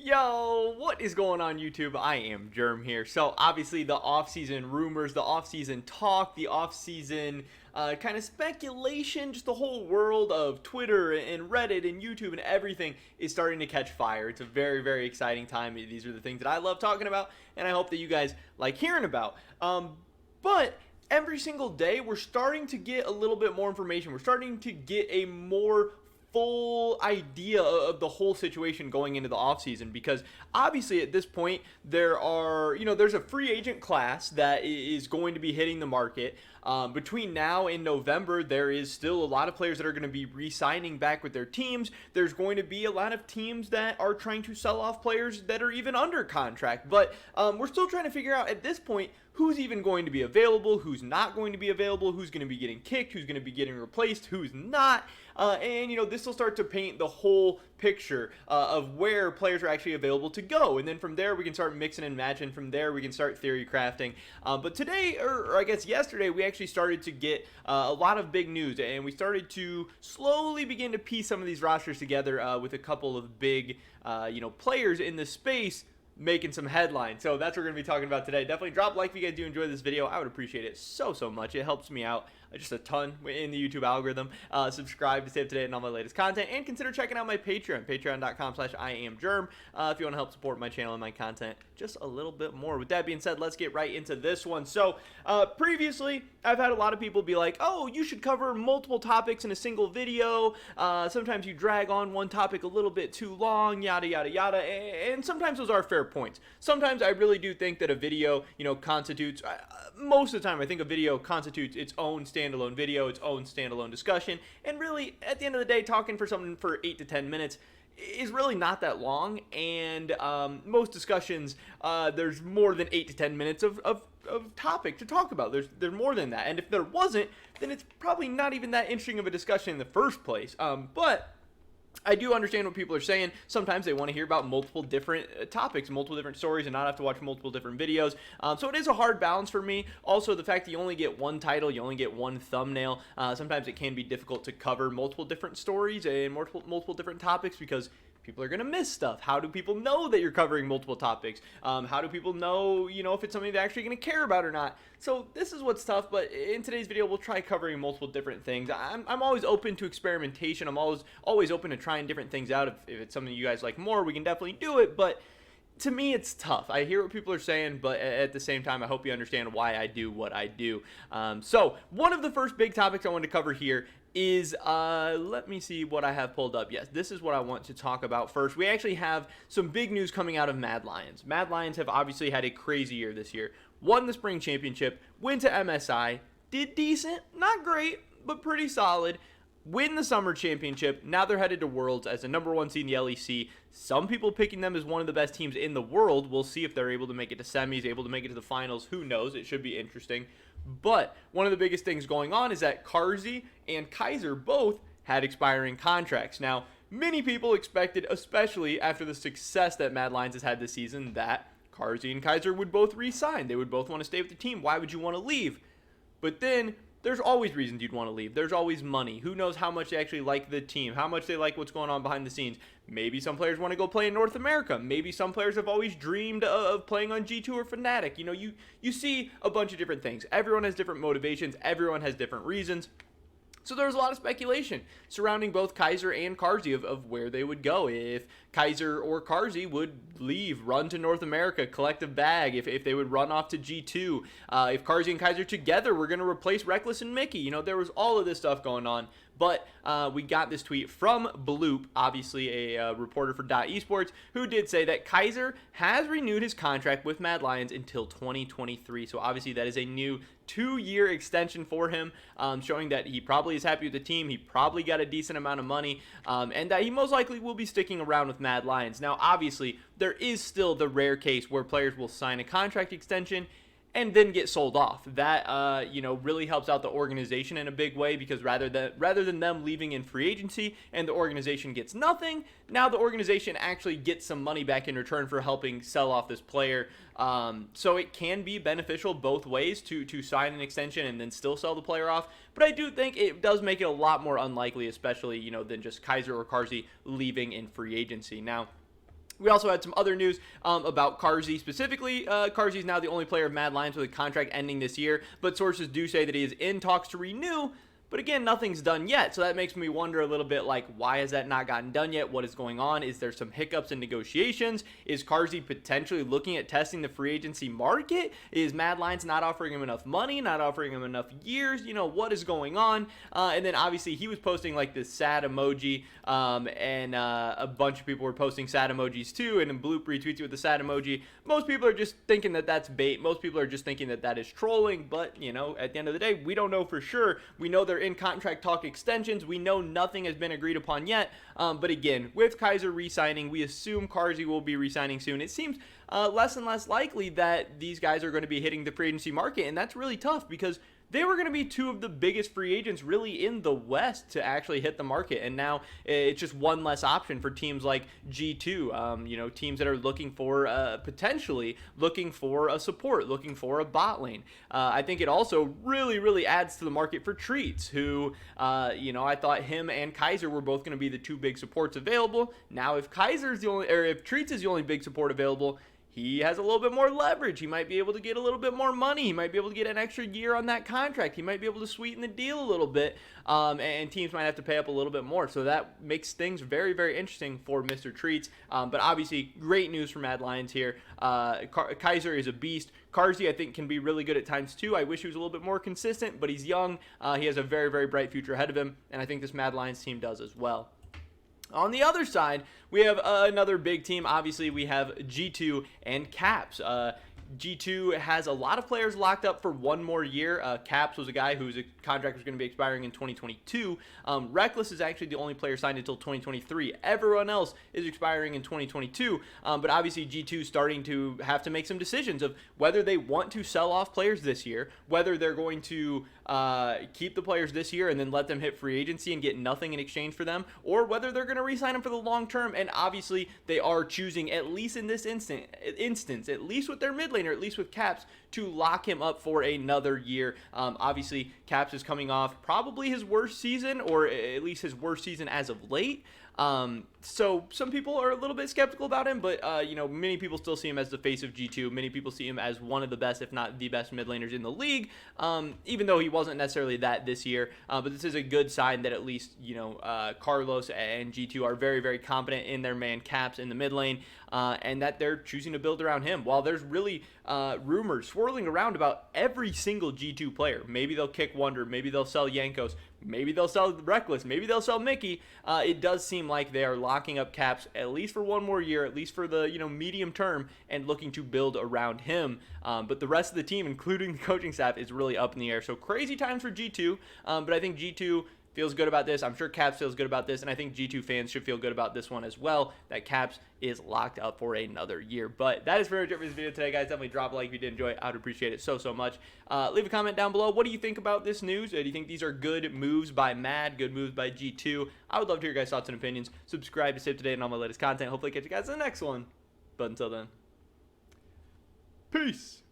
Yo, what is going on YouTube? I am Germ here. So obviously the off-season rumors, the off-season talk, the off-season kind of speculation, just the whole world of Twitter and Reddit and YouTube and everything is starting to catch fire. It's a very, very exciting time. These are the things that I love talking about, and I hope that you guys like hearing about. But every single day, we're starting to get a little bit more information. We're starting to get a more full idea of the whole situation going into the offseason, because obviously at this point there's a free agent class that is going to be hitting the market. Between now and November, there is still a lot of players that are going to be re-signing back with their teams. There's going to be a lot of teams that are trying to sell off players that are even under contract, but we're still trying to figure out at this point who's even going to be available, who's not going to be available, who's going to be getting kicked, who's going to be getting replaced, who's not. And this will start to paint the whole picture of where players are actually available to go. And then from there, we can start mixing and matching. From there, we can start theory crafting. But today, or I guess yesterday, we actually started to get a lot of big news. And we started to slowly begin to piece some of these rosters together with a couple of big, players in the space making some headlines. So that's what we're going to be talking about today. Definitely drop a like if you guys do enjoy this video. I would appreciate it so much. It helps me out just a ton in the YouTube algorithm. Subscribe to stay up to date on all my latest content, and consider checking out my Patreon, patreon.com/IamGerm, if you want to help support my channel and my content just a little bit more. With that being said, let's get right into this one. So previously, I've had a lot of people be like, oh, you should cover multiple topics in a single video. Sometimes you drag on one topic a little bit too long, yada, yada, yada. And sometimes those are fair points. Sometimes I really do think that a video, constitutes, most of the time, I think a video constitutes its own standalone video, its own standalone discussion. And really, at the end of the day, talking for something for 8 to 10 minutes is really not that long. And most discussions, there's more than 8 to 10 minutes of topic to talk about. There's more than that. And if there wasn't, then it's probably not even that interesting of a discussion in the first place. But I do understand what people are saying. Sometimes they want to hear about multiple different topics, multiple different stories, and not have to watch multiple different videos. So it is a hard balance for me. Also, the fact that you only get one title, you only get one thumbnail, sometimes it can be difficult to cover multiple different stories and multiple different topics, because people are going to miss stuff. How do people know that you're covering multiple topics? How do people know, if it's something they're actually going to care about or not? So this is what's tough, but in today's video, we'll try covering multiple different things. I'm always open to experimentation. I'm always open to trying different things out. If it's something you guys like more, we can definitely do it, but to me, it's tough. I hear what people are saying, but at the same time, I hope you understand why I do what I do. So one of the first big topics I wanted to cover here is, let me see what I have pulled up. Yes, this is what I want to talk about first. We actually have some big news coming out of Mad Lions. Mad Lions have obviously had a crazy year this year. Won the spring championship, went to MSI, did decent, not great, but pretty solid. Win the summer championship. Now they're headed to Worlds as the number 1 seed in the LEC. Some people picking them as one of the best teams in the world. We'll see if they're able to make it to semis, able to make it to the finals. Who knows? It should be interesting. But one of the biggest things going on is that Karzi and Kaiser both had expiring contracts. Now, many people expected, especially after the success that Mad Lions has had this season, that Karzi and Kaiser would both re-sign. They would both want to stay with the team. Why would you want to leave? But then there's always reasons you'd want to leave. There's always money. Who knows how much they actually like the team, how much they like what's going on behind the scenes. Maybe some players want to go play in North America. Maybe some players have always dreamed of playing on G2 or Fnatic. You see a bunch of different things. Everyone has different motivations. Everyone has different reasons. So there was a lot of speculation surrounding both Kaiser and Karzi of where they would go. If Kaiser or Karzi would leave, run to North America, collect a bag, if they would run off to G2, if Karzi and Kaiser together were going to replace Reckless and Mickey. There was all of this stuff going on. But we got this tweet from Bloop, obviously a reporter for Esports, who did say that Kaiser has renewed his contract with Mad Lions until 2023. So obviously that is a new 2-year extension for him, showing that he probably is happy with the team. He probably got a decent amount of money, and that he most likely will be sticking around with Mad Lions. Now, obviously, there is still the rare case where players will sign a contract extension and then get sold off. That really helps out the organization in a big way, because rather than them leaving in free agency and the organization gets nothing, now the organization actually gets some money back in return for helping sell off this player. So it can be beneficial both ways to sign an extension and then still sell the player off. But I do think it does make it a lot more unlikely, especially than just Kaiser or Karzi leaving in free agency. Now, We also had some other news about Karzi specifically. Karzi is now the only player of Mad Lions with a contract ending this year, but sources do say that he is in talks to renew. But again, nothing's done yet, so that makes me wonder a little bit, like, why has that not gotten done yet? What is going on? Is there some hiccups in negotiations? Is Karzi potentially looking at testing the free agency market? Is Mad Lions not offering him enough money, not offering him enough years? You know, what is going on? And then obviously he was posting like this sad emoji, and a bunch of people were posting sad emojis too, and then Bloop retweets it with the sad emoji. Most people are just thinking that that's bait. Most people are just thinking that that is trolling, but, you know, at the end of the day, we don't know for sure. We know they're in contract talk extensions. We know nothing has been agreed upon yet. But again, with Kaiser re-signing, we assume Karzi will be re-signing soon. It seems less and less likely that these guys are going to be hitting the free agency market, and that's really tough because they were going to be two of the biggest free agents really in the West to actually hit the market, and now it's just one less option for teams like G2, you know, teams that are looking for, potentially looking for a support, looking for a bot lane. I think it also really adds to the market for Treats, who, you know, I thought him and Kaiser were both going to be the two big supports available. Now if Kaiser's the only, or if Treats is the only big support available, he has a little bit more leverage. He might be able to get a little bit more money. He might be able to get an extra year on that contract. He might be able to sweeten the deal a little bit, and teams might have to pay up a little bit more. So that makes things very interesting for Mr. Treats. But obviously, great news for Mad Lions here. Kaiser is a beast. Karzi, I think, can be really good at times too. I wish he was a little bit more consistent, but he's young. He has a very bright future ahead of him, and I think this Mad Lions team does as well. On the other side, we have another big team. Obviously, we have G2 and Caps. G2 has a lot of players locked up for one more year. Caps was a guy whose contract was going to be expiring in 2022. Reckless is actually the only player signed until 2023. Everyone else is expiring in 2022. But obviously G2 starting to have to make some decisions of whether they want to sell off players this year, whether they're going to keep the players this year and then let them hit free agency and get nothing in exchange for them, or whether they're going to re-sign them for the long term. And obviously they are choosing, at least in this instance, at least with their mid laner, at least with Caps, to lock him up for another year. Obviously Caps is coming off probably his worst season, or at least his worst season as of late. So some people are a little bit skeptical about him, but, you know, many people still see him as the face of G2. Many people see him as one of the best, if not the best mid laners in the league, even though he wasn't necessarily that this year. But this is a good sign that at least, you know, Carlos and G2 are very competent in their man Caps in the mid lane, and that they're choosing to build around him. While there's really rumors swirling around about every single G2 player. Maybe they'll kick Wonder, maybe they'll sell Yankos, maybe they'll sell Reckless, maybe they'll sell Mickey. It does seem like they are locking up Caps at least for one more year, at least for the, you know, medium term, and looking to build around him. But the rest of the team, including the coaching staff, is really up in the air. So crazy times for G2, but I think G2 feels good about this. I'm sure Caps feels good about this, and I think G2 fans should feel good about this one as well, that Caps is locked up for another year. But that is very much it for this video today, guys. Definitely drop a like if you did enjoy it. I would appreciate it so much. Leave a comment down below. What do you think about this news? Do you think these are good moves by Mad, good moves by G2? I would love to hear your guys' thoughts and opinions. Subscribe to stay up to date on all my latest content. Hopefully catch you guys in the next one. But until then, peace.